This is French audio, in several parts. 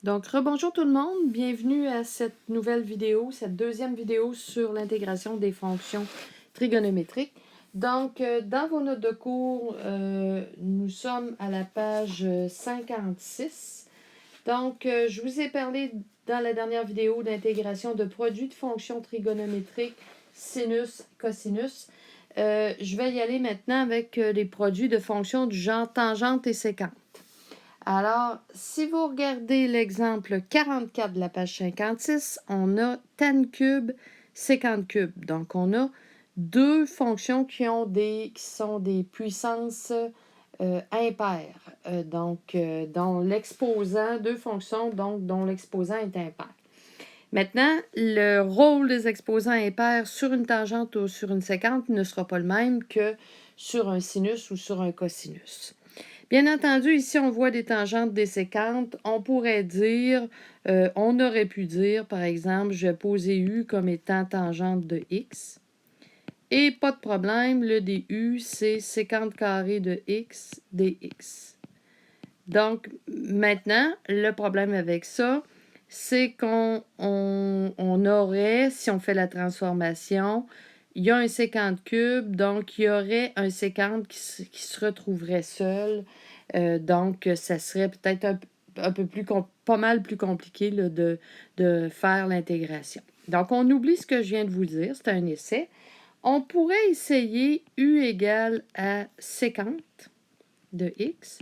Donc, rebonjour tout le monde, bienvenue à cette nouvelle vidéo, cette deuxième vidéo sur l'intégration des fonctions trigonométriques. Donc, dans vos notes de cours, nous sommes à la page 56. Donc, je vous ai parlé dans la dernière vidéo d'intégration de produits de fonctions trigonométriques sinus, cosinus. Je vais y aller maintenant avec les produits de fonctions du genre tangente et sécante. Alors, si vous regardez l'exemple 44 de la page 56, on a tan cube, sécante cube. Donc, on a deux fonctions qui sont des puissances impaires. Dont l'exposant, deux fonctions dont l'exposant est impair. Maintenant, le rôle des exposants impairs sur une tangente ou sur une sécante ne sera pas le même que sur un sinus ou sur un cosinus. Bien entendu, ici, on voit des tangentes, des sécantes. On pourrait dire, on aurait pu dire, par exemple, je vais poser U comme étant tangente de X. Et pas de problème, le DU, c'est sécante carrée de X dx. Donc, maintenant, le problème avec ça, c'est qu'on aurait, si on fait la transformation, il y a un sécante cube, donc il y aurait un sécante qui se retrouverait seul. Donc, ça serait peut-être un peu plus, pas mal plus compliqué là, de faire l'intégration. Donc, on oublie ce que je viens de vous dire, c'est un essai. On pourrait essayer U égale à sécante de X,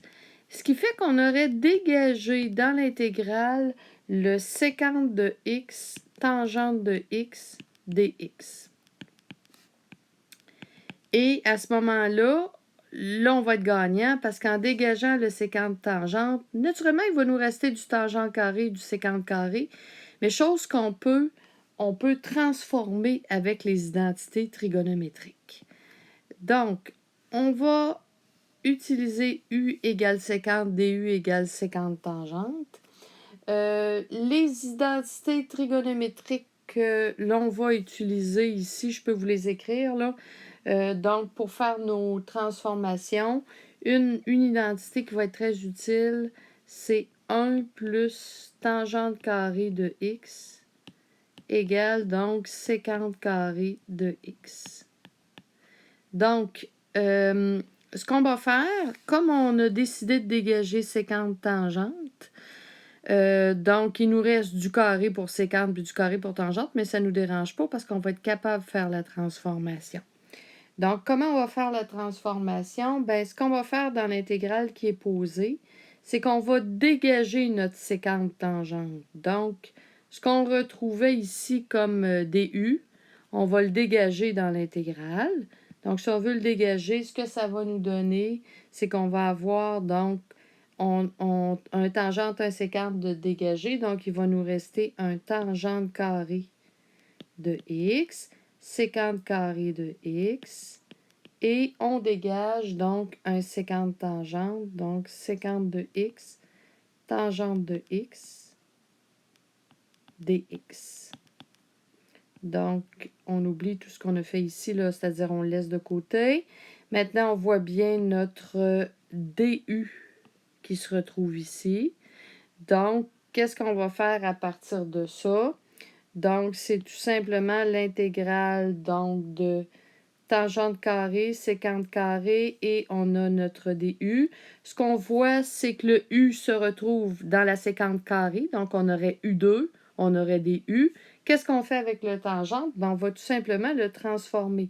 ce qui fait qu'on aurait dégagé dans l'intégrale le sécante de X, tangente de X, dx. Et à ce moment-là, on va être gagnant parce qu'en dégageant le sécante tangente, naturellement, il va nous rester du tangente carré, du sécante carré, mais chose on peut transformer avec les identités trigonométriques. Donc, on va utiliser U égale sécante, DU égale sécante tangente. Les identités trigonométriques que l'on va utiliser ici, je peux vous les écrire là. Donc, pour faire nos transformations, une identité qui va être très utile, c'est 1 plus tangente carrée de x égale donc sécante carrée de x. Donc, ce qu'on va faire, comme on a décidé de dégager sécante tangente, donc il nous reste du carré pour sécante puis du carré pour tangente, mais ça ne nous dérange pas parce qu'on va être capable de faire la transformation. Donc, comment on va faire la transformation? Bien, ce qu'on va faire dans l'intégrale qui est posée, c'est qu'on va dégager notre sécante tangente. Donc, ce qu'on retrouvait ici comme DU, on va le dégager dans l'intégrale. Donc, si on veut le dégager, ce que ça va nous donner, c'est qu'on va avoir donc un tangente, un sécante de dégager. Donc, il va nous rester un tangente carré de x, sécante carré de x. Et on dégage donc un sécante tangente, donc sécante de x, tangente de x, dx. Donc, on oublie tout ce qu'on a fait ici, là, c'est-à-dire on le laisse de côté. Maintenant, on voit bien notre du qui se retrouve ici. Donc, qu'est-ce qu'on va faire à partir de ça? Donc, c'est tout simplement l'intégrale donc de tangente carrée, sécante carrée et on a notre DU. Ce qu'on voit, c'est que le U se retrouve dans la sécante carrée, donc on aurait U2, on aurait des U. Qu'est-ce qu'on fait avec le tangente? Ben, on va tout simplement le transformer.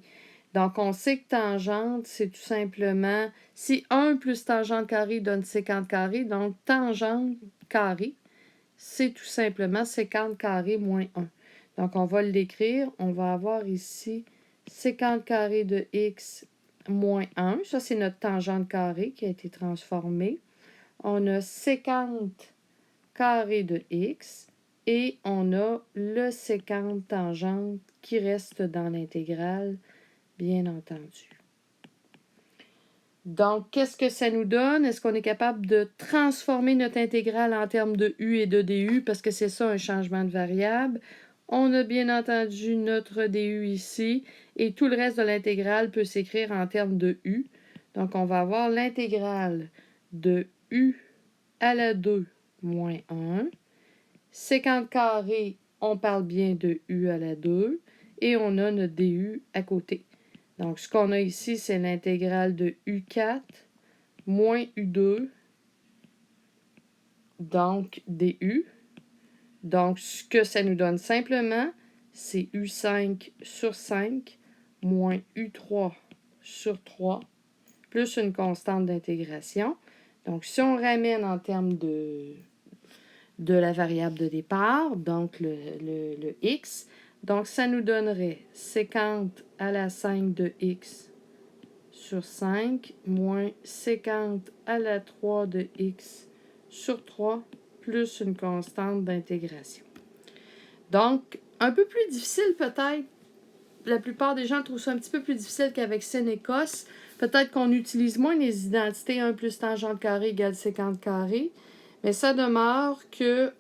Donc, on sait que tangente, c'est tout simplement, si 1 plus tangente carrée donne sécante carrée, donc tangente carrée, c'est tout simplement sécante carrée moins 1. Donc, on va l'écrire, on va avoir ici sécante carré de x moins 1. Ça, c'est notre tangente carrée qui a été transformée. On a sécante carré de x et on a le sécante tangente qui reste dans l'intégrale, bien entendu. Donc, qu'est-ce que ça nous donne? Est-ce qu'on est capable de transformer notre intégrale en termes de U et de DU? Parce que c'est ça, un changement de variable. On a bien entendu notre DU ici. Et tout le reste de l'intégrale peut s'écrire en termes de U. Donc, on va avoir l'intégrale de U à la 2 moins 1 Sécante carré, on parle bien de u à la 2. Et on a notre du à côté. Donc, ce qu'on a ici, c'est l'intégrale de u4 moins u2, donc du. Donc, ce que ça nous donne simplement, c'est u5 sur 5 moins u3 sur 3, plus une constante d'intégration. Donc, si on ramène en termes de la variable de départ, donc le x, donc ça nous donnerait sécante à la 5 de x sur 5 moins sécante à la 3 de x sur 3 plus une constante d'intégration. Donc, un peu plus difficile peut-être. La plupart des gens trouvent ça un petit peu plus difficile qu'avec sin et cos. Peut-être qu'on utilise moins les identités 1 plus tangente carré égale sécante carré. Mais ça demeure que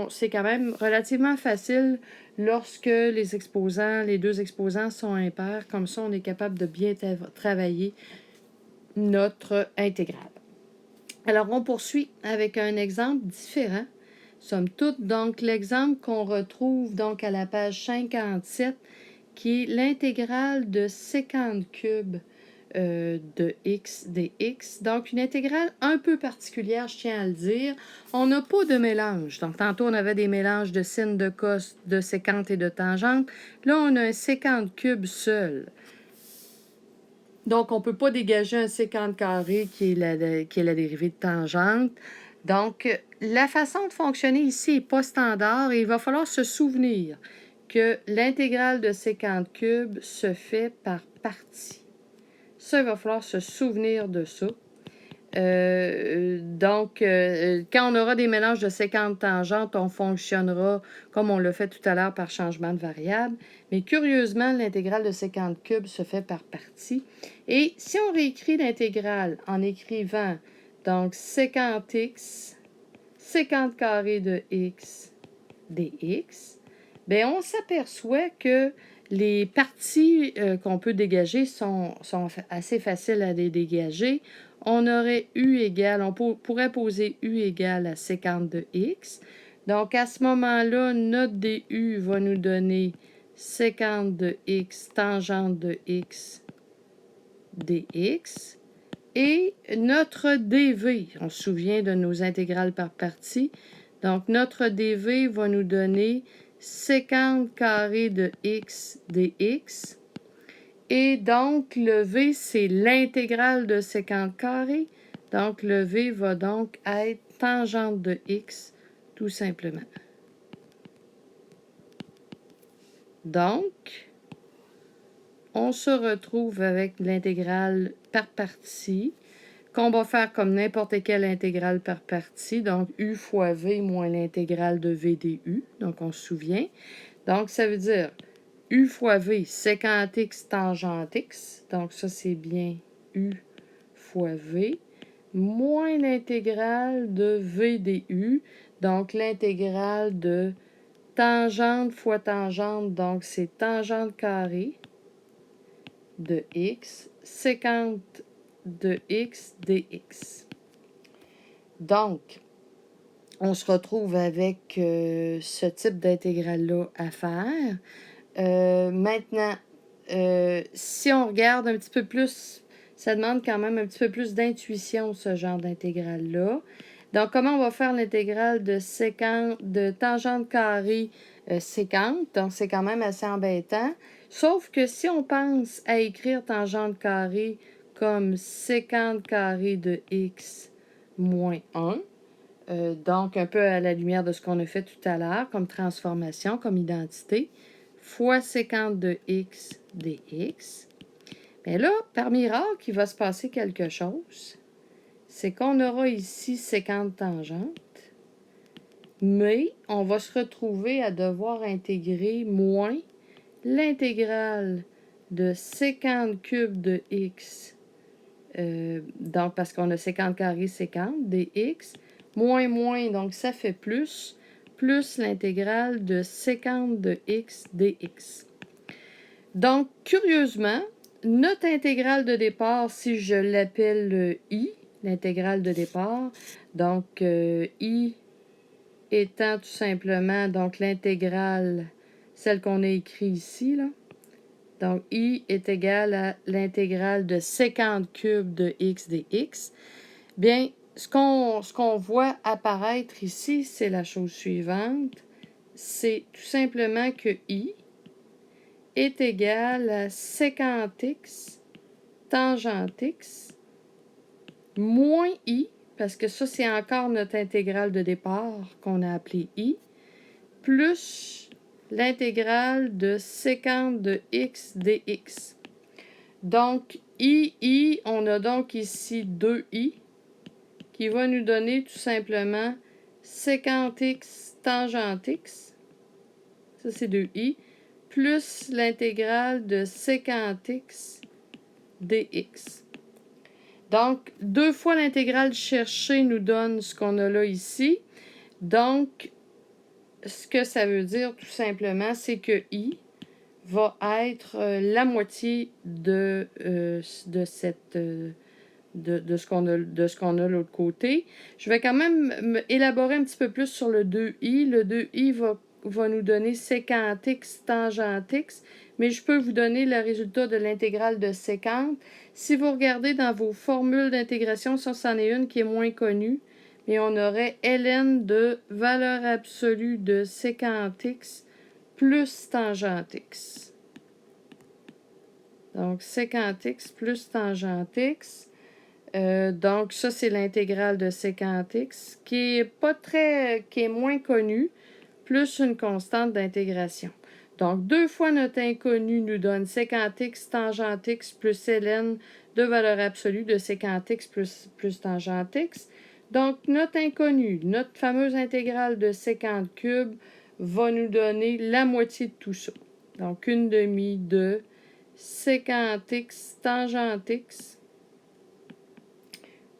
c'est quand même relativement facile lorsque les deux exposants sont impairs. Comme ça, on est capable de bien travailler notre intégrale. Alors, on poursuit avec un exemple différent. Somme toute, donc, l'exemple qu'on retrouve donc à la page 57, qui est l'intégrale de sécante cube de x dx. Donc, une intégrale un peu particulière, je tiens à le dire. On n'a pas de mélange. Donc, tantôt, on avait des mélanges de sin, de cos, de sécante et de tangente. Là, on a un sécante cube seul. Donc, on ne peut pas dégager un sécante carré qui est la dérivée de tangente. Donc, la façon de fonctionner ici n'est pas standard et il va falloir se souvenir que l'intégrale de sécante cube se fait par partie. Ça, il va falloir se souvenir de ça. Quand on aura des mélanges de sécante tangente, on fonctionnera comme on l'a fait tout à l'heure par changement de variable. Mais curieusement, l'intégrale de sécante cube se fait par partie. Et si on réécrit l'intégrale en écrivant donc sécante x, sécante carré de x dx, bien, on s'aperçoit que les parties qu'on peut dégager sont assez faciles à les dégager. On aurait u égale, on pourrait poser u égale à sécante de x. Donc, à ce moment-là, notre du va nous donner sécante de x tangente de x dx. Et notre dv, on se souvient de nos intégrales par partie. Donc, notre dv va nous donner sécante carré de x dx. Et donc, le v, c'est l'intégrale de sécante carré. Donc, le v va donc être tangente de x, tout simplement. Donc, on se retrouve avec l'intégrale par partie, qu'on va faire comme n'importe quelle intégrale par partie. Donc, u fois v moins l'intégrale de v du. Donc, on se souvient. Donc, ça veut dire u fois v, sécante x tangente x. Donc, ça, c'est bien u fois v, moins l'intégrale de v du. Donc, l'intégrale de tangente fois tangente. Donc, c'est tangente carrée de x, sécante de x dx. Donc, on se retrouve avec ce type d'intégrale-là à faire. Maintenant, si on regarde un petit peu plus, ça demande quand même un petit peu plus d'intuition, ce genre d'intégrale-là. Donc, comment on va faire l'intégrale de tangente carrée sécante? Donc, c'est quand même assez embêtant. Sauf que si on pense à écrire tangente carrée comme sécante carré de x moins 1, donc un peu à la lumière de ce qu'on a fait tout à l'heure, comme transformation, comme identité, fois sécante de x dx. Mais là, par miracle, il va se passer quelque chose. C'est qu'on aura ici sécante tangente, mais on va se retrouver à devoir intégrer moins l'intégrale de sécante cube de x, donc parce qu'on a sécante carré sécante dx, moins, donc ça fait plus l'intégrale de sécante de x dx. Donc, curieusement, notre intégrale de départ, si je l'appelle i, l'intégrale de départ, donc i étant tout simplement donc l'intégrale, celle qu'on a écrite ici, là. Donc, I est égal à l'intégrale de sécante cube de x dx. Bien, ce qu'on voit apparaître ici, c'est la chose suivante. C'est tout simplement que I est égal à sécante x tangente x moins I, parce que ça, c'est encore notre intégrale de départ qu'on a appelée I, plus l'intégrale de sécante de x dx. Donc, I, on a donc ici 2i qui va nous donner tout simplement sécante x tangente x, ça c'est 2i, plus l'intégrale de sécante x dx. Donc, 2 fois l'intégrale cherchée nous donne ce qu'on a là ici. Donc, ce que ça veut dire tout simplement, c'est que I va être la moitié de ce qu'on a de l'autre côté. Je vais quand même élaborer un petit peu plus sur le 2i. Le 2i va nous donner sécante x tangente x, mais je peux vous donner le résultat de l'intégrale de sécante. Si vous regardez dans vos formules d'intégration, ça, c'en est une qui est moins connue, mais on aurait ln de valeur absolue de sécante x plus tangente x. Donc, sécante x plus tangente x. Donc, ça, c'est l'intégrale de sécante x, qui est moins connue, plus une constante d'intégration. Donc, 2 fois notre inconnu nous donne sécante x tangente x plus ln de valeur absolue de sécante x plus tangente x. Donc, notre inconnu, notre fameuse intégrale de sécante cube, va nous donner la moitié de tout ça. Donc, 1/2 de sécante x tangente x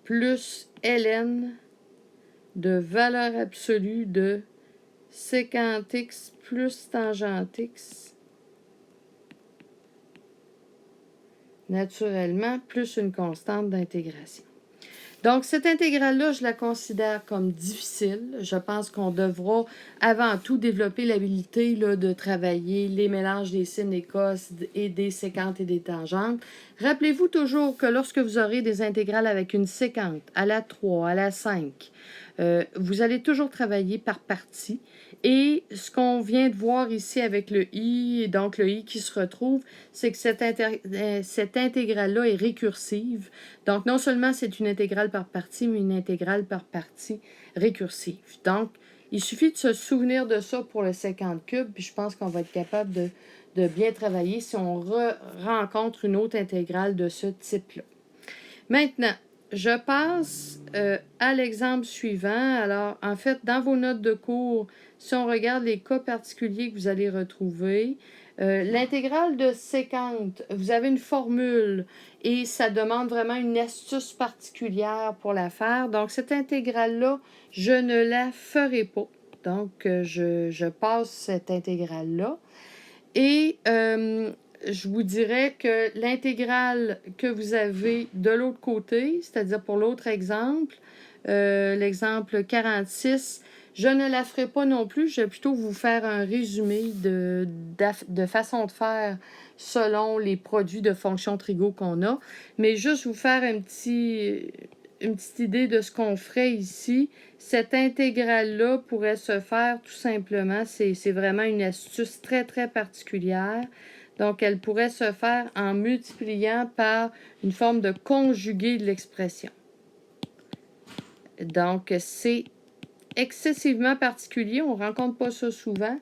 plus ln de valeur absolue de sécante x plus tangente x, naturellement, plus une constante d'intégration. Donc, cette intégrale-là, je la considère comme difficile. Je pense qu'on devra avant tout développer l'habilité de travailler les mélanges des sines et cos et des sécantes et des tangentes. Rappelez-vous toujours que lorsque vous aurez des intégrales avec une sécante à la 3, à la 5, vous allez toujours travailler par partie. Et ce qu'on vient de voir ici avec le i, et donc le i qui se retrouve, c'est que cette intégrale-là est récursive. Donc, non seulement c'est une intégrale par partie, mais une intégrale par partie récursive. Donc, il suffit de se souvenir de ça pour le sécante cube, puis je pense qu'on va être capable de bien travailler si on rencontre une autre intégrale de ce type-là. Maintenant, je passe à l'exemple suivant. Alors, en fait, dans vos notes de cours, si on regarde les cas particuliers que vous allez retrouver, l'intégrale de sécante, vous avez une formule et ça demande vraiment une astuce particulière pour la faire. Donc, cette intégrale-là, je ne la ferai pas. Donc, je passe cette intégrale-là. Et je vous dirais que l'intégrale que vous avez de l'autre côté, c'est-à-dire pour l'autre exemple, l'exemple 46, je ne la ferai pas non plus. Je vais plutôt vous faire un résumé de façon de faire selon les produits de fonctions trigo qu'on a. Mais juste vous faire une petite idée de ce qu'on ferait ici. Cette intégrale-là pourrait se faire tout simplement, c'est vraiment une astuce très, très particulière. Donc, elle pourrait se faire en multipliant par une forme de conjugué de l'expression. Donc, c'est excessivement particulier. On ne rencontre pas ça souvent.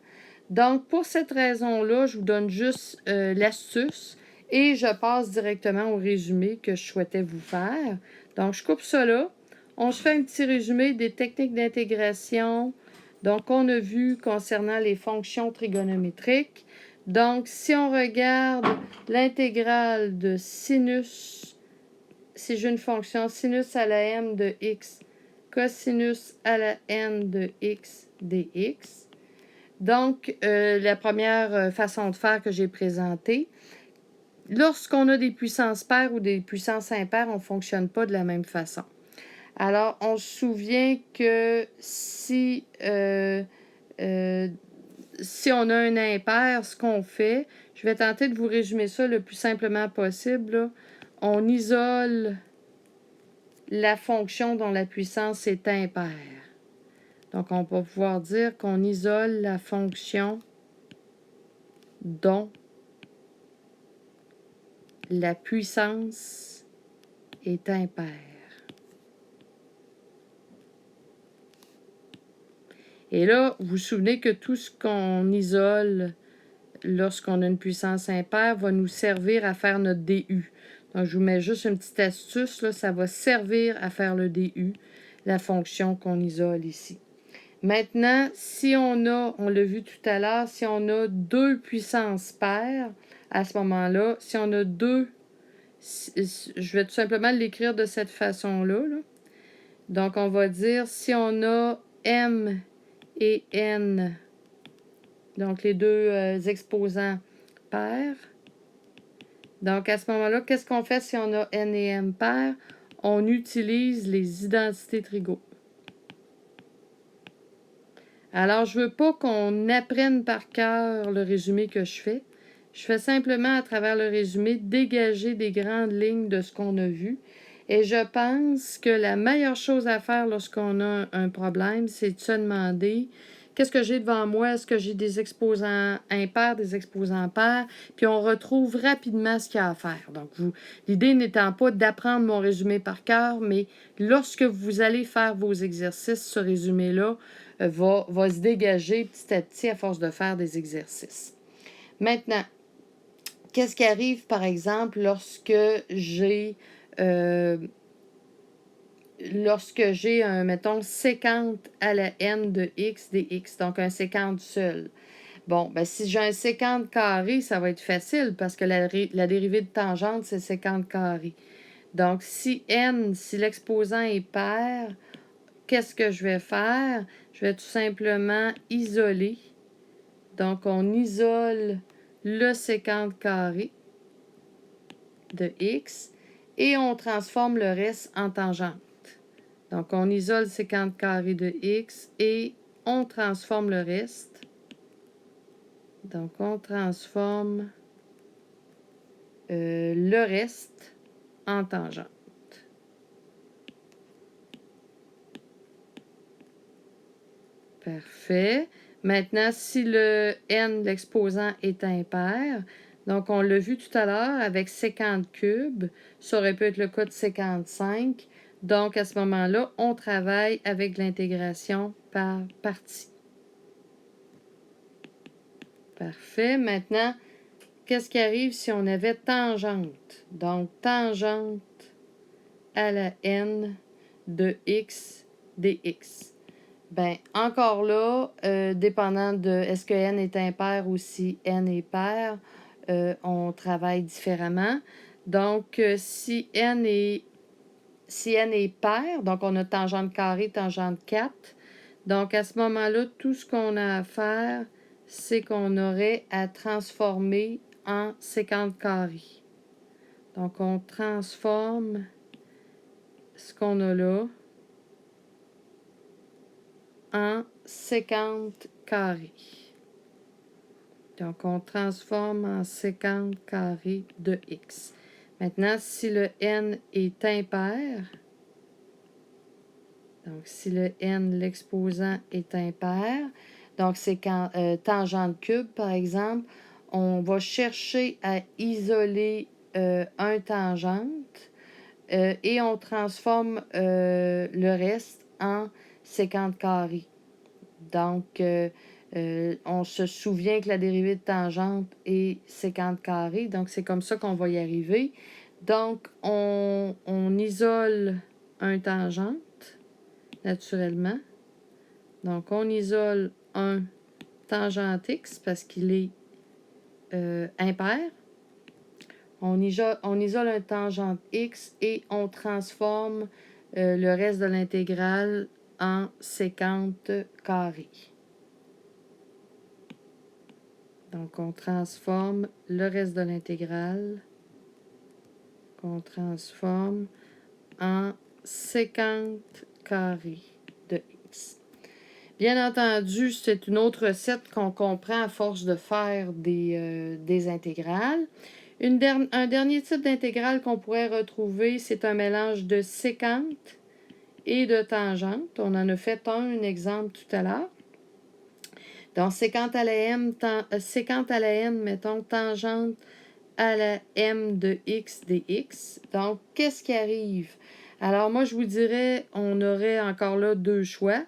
Donc, pour cette raison-là, je vous donne juste l'astuce et je passe directement au résumé que je souhaitais vous faire. Donc, je coupe ça là. On se fait un petit résumé des techniques d'intégration. Donc, on a vu concernant les fonctions trigonométriques. Donc, si on regarde l'intégrale de sinus, si j'ai une fonction sinus à la m de x, cosinus à la n de x dx. Donc, la première façon de faire que j'ai présentée, lorsqu'on a des puissances paires ou des puissances impaires, on ne fonctionne pas de la même façon. Alors, on se souvient que si on a un impair, ce qu'on fait, je vais tenter de vous résumer ça le plus simplement possible, là. On isole la fonction dont la puissance est impaire. Donc, on va pouvoir dire qu'on isole la fonction dont la puissance est impaire. Et là, vous vous souvenez que tout ce qu'on isole lorsqu'on a une puissance impaire va nous servir à faire notre DU. Donc, je vous mets juste une petite astuce, là, ça va servir à faire le DU, la fonction qu'on isole ici. Maintenant, si on l'a vu tout à l'heure, si on a deux puissances paires, à ce moment-là, si on a je vais tout simplement l'écrire de cette façon-là. Là. Donc, on va dire si on a M et N, donc les deux exposants pairs. Donc, à ce moment-là, qu'est-ce qu'on fait si on a N et M pairs? On utilise les identités Trigo. Alors, je ne veux pas qu'on apprenne par cœur le résumé que je fais. Je fais simplement, à travers le résumé, dégager des grandes lignes de ce qu'on a vu. Et je pense que la meilleure chose à faire lorsqu'on a un problème, c'est de se demander qu'est-ce que j'ai devant moi? Est-ce que j'ai des exposants impairs, des exposants pairs? Puis on retrouve rapidement ce qu'il y a à faire. Donc, l'idée n'étant pas d'apprendre mon résumé par cœur, mais lorsque vous allez faire vos exercices, ce résumé-là va se dégager petit à petit à force de faire des exercices. Maintenant, qu'est-ce qui arrive, par exemple, lorsque j'ai mettons, séquente à la n de x dx, donc un séquente seul. Bon, ben si j'ai un séquente carré, ça va être facile parce que la dérivée de tangente, c'est séquente carré. Donc, si l'exposant est pair, qu'est-ce que je vais faire? Je vais tout simplement isoler. Donc, on isole le séquente carré de x et on transforme le reste en tangente. Donc, on isole le séquente carré de x et on transforme le reste. Donc, on transforme le reste en tangente. Parfait. Maintenant, si le n, l'exposant, est impair, donc on l'a vu tout à l'heure avec séquente cube, ça aurait pu être le cas de séquente 5. Donc, à ce moment-là, on travaille avec l'intégration par partie. Parfait. Maintenant, qu'est-ce qui arrive si on avait tangente? Donc, tangente à la n de x dx. Bien, encore là, dépendant de est-ce que n est impair ou si n est pair, on travaille différemment. Donc, si n est pair, donc on a tangente carrée, tangente 4. Donc, à ce moment-là, tout ce qu'on a à faire, c'est qu'on aurait à transformer en séquente carrée. Donc, on transforme ce qu'on a là en séquente carrée. Donc, on transforme en séquente carrée de x. Maintenant, si le n est impair, donc si le n, l'exposant, est impair, donc c'est quand tangente cube, par exemple, on va chercher à isoler un tangente et on transforme le reste en séquente carrée. Donc, on se souvient que la dérivée de tangente est séquente carrée. Donc, c'est comme ça qu'on va y arriver. Donc, on isole un tangente, naturellement. Donc, on isole un tangente x parce qu'il est impair. On isole un tangente x et on transforme le reste de l'intégrale en séquente carrée. Donc, on transforme le reste de l'intégrale qu'on transforme en sécante carré de x. Bien entendu, c'est une autre recette qu'on comprend à force de faire des intégrales. Un dernier type d'intégrale qu'on pourrait retrouver, c'est un mélange de sécante et de tangente. On en a fait un exemple tout à l'heure. Donc, sécante à la n, mettons, tangente à la m de x dx. Donc, qu'est-ce qui arrive? Alors, moi, je vous dirais, on aurait encore là deux choix.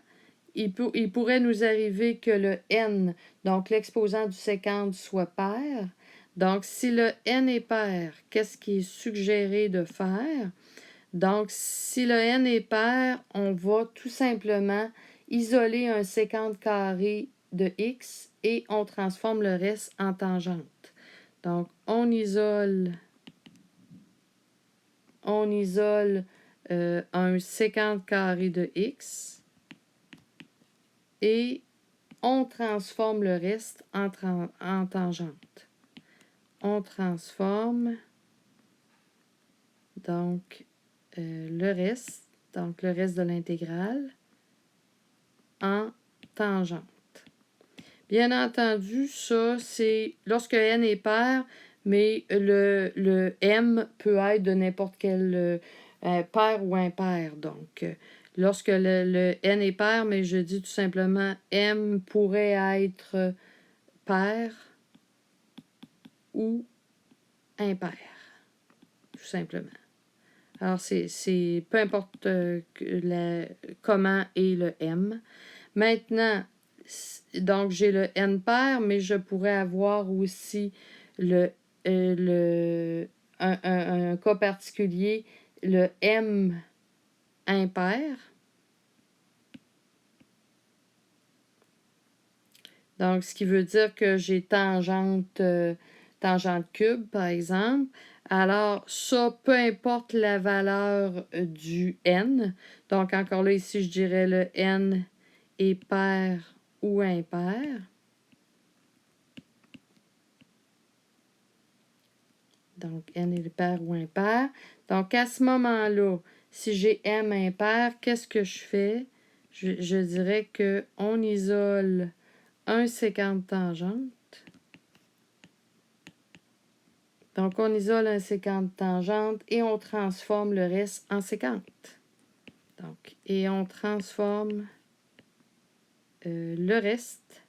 Il pourrait nous arriver que le n, donc l'exposant du sécante, soit pair. Donc, si le n est pair, qu'est-ce qui est suggéré de faire? Donc, si le n est pair, on va tout simplement isoler un sécante carré de x et on transforme le reste en tangente. Donc, on isole un sécante carré de x et on transforme le reste en tangente. On transforme donc le reste de l'intégrale en tangente. Bien entendu, ça, c'est lorsque n est pair, mais le m peut être de n'importe quel pair ou impair. Donc, lorsque le n est pair, mais je dis tout simplement m pourrait être pair ou impair, tout simplement. Alors, c'est peu importe comment est le m. Maintenant, donc j'ai le n pair, mais je pourrais avoir aussi un cas particulier, le m impair. Donc, ce qui veut dire que j'ai tangente cube, par exemple. Alors, ça, peu importe la valeur du n. Donc, encore là, ici, je dirais le n est pair ou impair. Donc, n est pair ou impair. Donc, à ce moment-là, si j'ai m impair, qu'est-ce que je fais? Je dirais qu'on isole un sécante tangente. Donc, on isole un sécante tangente et on transforme le reste en sécante. Donc, et on transforme le reste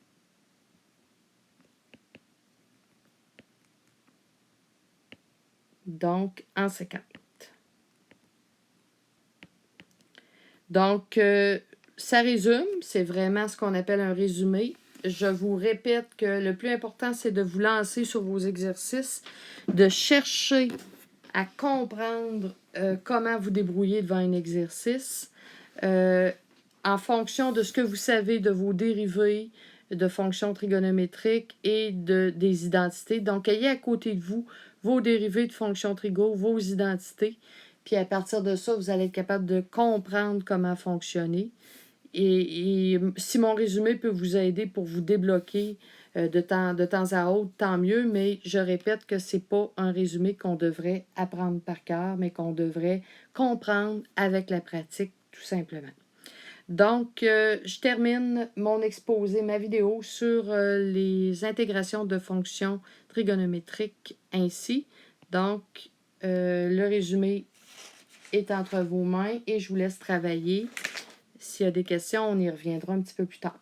donc en sécante. Donc, ça résume, c'est vraiment ce qu'on appelle un résumé. Je vous répète que le plus important, c'est de vous lancer sur vos exercices, de chercher à comprendre comment vous débrouiller devant un exercice en fonction de ce que vous savez de vos dérivés de fonctions trigonométriques et des identités. Donc, ayez à côté de vous vos dérivés de fonctions trigo, vos identités. Puis à partir de ça, vous allez être capable de comprendre comment fonctionner. Et si mon résumé peut vous aider pour vous débloquer de temps à autre, tant mieux, mais je répète que ce n'est pas un résumé qu'on devrait apprendre par cœur, mais qu'on devrait comprendre avec la pratique, tout simplement. Donc, je termine mon exposé, ma vidéo sur les intégrations de fonctions trigonométriques ainsi. Donc, le résumé est entre vos mains et je vous laisse travailler. S'il y a des questions, on y reviendra un petit peu plus tard.